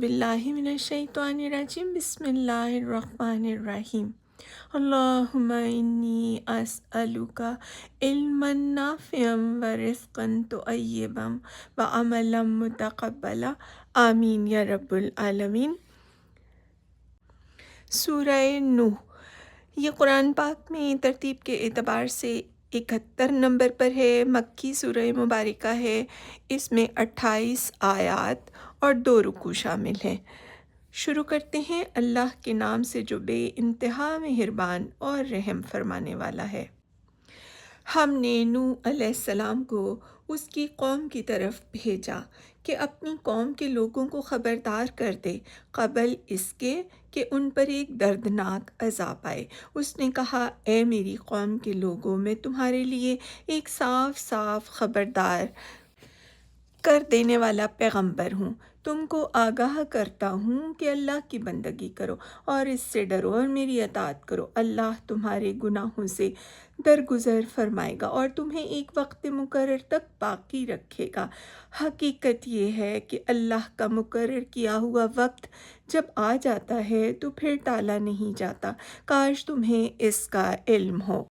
باللہ من الشیطان الرجیم بسم اللہ الرحمن الرحیم اللہم انی اسألک علما نافعا ورزقا طیبا وعملا متقبلا آمین یا رب العالمین۔ سورہ نوح یہ قرآن پاک میں ترتیب کے اعتبار سے 71 نمبر پر ہے، مکی سورہ مبارکہ ہے۔ اس میں 28 آیات اور 2 رکوع شامل ہیں۔ شروع کرتے ہیں اللہ کے نام سے جو بے انتہا مہربان اور رحم فرمانے والا ہے۔ ہم نے نوح علیہ السلام کو اس کی قوم کی طرف بھیجا کہ اپنی قوم کے لوگوں کو خبردار کر دے قبل اس کے کہ ان پر ایک دردناک عذاب آئے۔ اس نے کہا، اے میری قوم کے لوگوں، میں تمہارے لیے ایک صاف صاف خبردار کر دینے والا پیغمبر ہوں۔ تم کو آگاہ کرتا ہوں کہ اللہ کی بندگی کرو اور اس سے ڈرو اور میری اطاعت کرو۔ اللہ تمہارے گناہوں سے درگزر فرمائے گا اور تمہیں ایک وقت مقرر تک باقی رکھے گا۔ حقیقت یہ ہے کہ اللہ کا مقرر کیا ہوا وقت جب آ جاتا ہے تو پھر ٹالا نہیں جاتا۔ کاش تمہیں اس کا علم ہو۔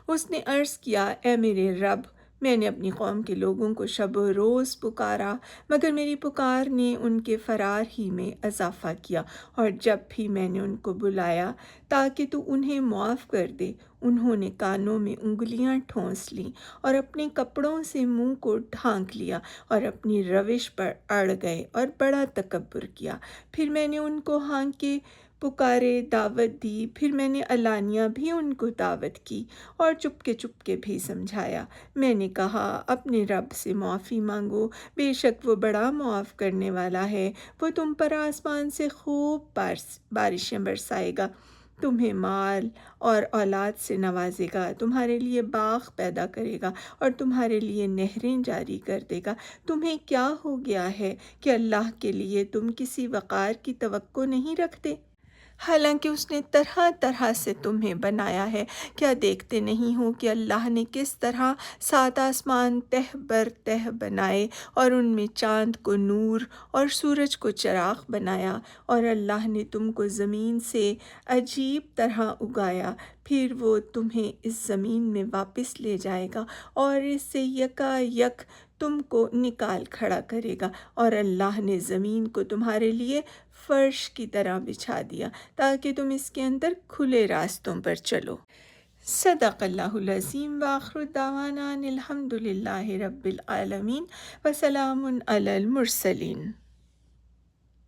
اس نے عرض کیا، اے میرے رب، میں نے اپنی قوم کے لوگوں کو شب و روز پکارا مگر میری پکار نے ان کے فرار ہی میں اضافہ کیا، اور جب بھی میں نے ان کو بلایا تاکہ تو انہیں معاف کر دے، انہوں نے کانوں میں انگلیاں ٹھونس لیں اور اپنے کپڑوں سے منہ کو ڈھانک لیا اور اپنی روش پر اڑ گئے اور بڑا تکبر کیا۔ پھر میں نے ان کو ہانکے پکارے دعوت دی، پھر میں نے علانیہ بھی ان کو دعوت کی اور چپکے بھی سمجھایا۔ میں نے کہا، اپنے رب سے معافی مانگو، بے شک وہ بڑا معاف کرنے والا ہے۔ وہ تم پر آسمان سے خوب بارشیں برسائے گا، تمہیں مال اور اولاد سے نوازے گا، تمہارے لیے باغ پیدا کرے گا اور تمہارے لیے نہریں جاری کر دے گا۔ تمہیں کیا ہو گیا ہے کہ اللہ کے لیے تم کسی وقار کی توقع نہیں رکھتے؟ حالانکہ اس نے طرح طرح سے تمہیں بنایا ہے۔ کیا دیکھتے نہیں ہو کہ اللہ نے کس طرح 7 آسمان تہ بر تہ بنائے اور ان میں چاند کو نور اور سورج کو چراغ بنایا، اور اللہ نے تم کو زمین سے عجیب طرح اگایا، پھر وہ تمہیں اس زمین میں واپس لے جائے گا اور اس سے یکا یک تم کو نکال کھڑا کرے گا، اور اللہ نے زمین کو تمہارے لیے فرش کی طرح بچھا دیا تاکہ تم اس کے اندر کھلے راستوں پر چلو۔ صدق اللہ العظیم۔ وآخر دعوانا ان الحمد للہ رب العالمین وسلام علی المرسلین۔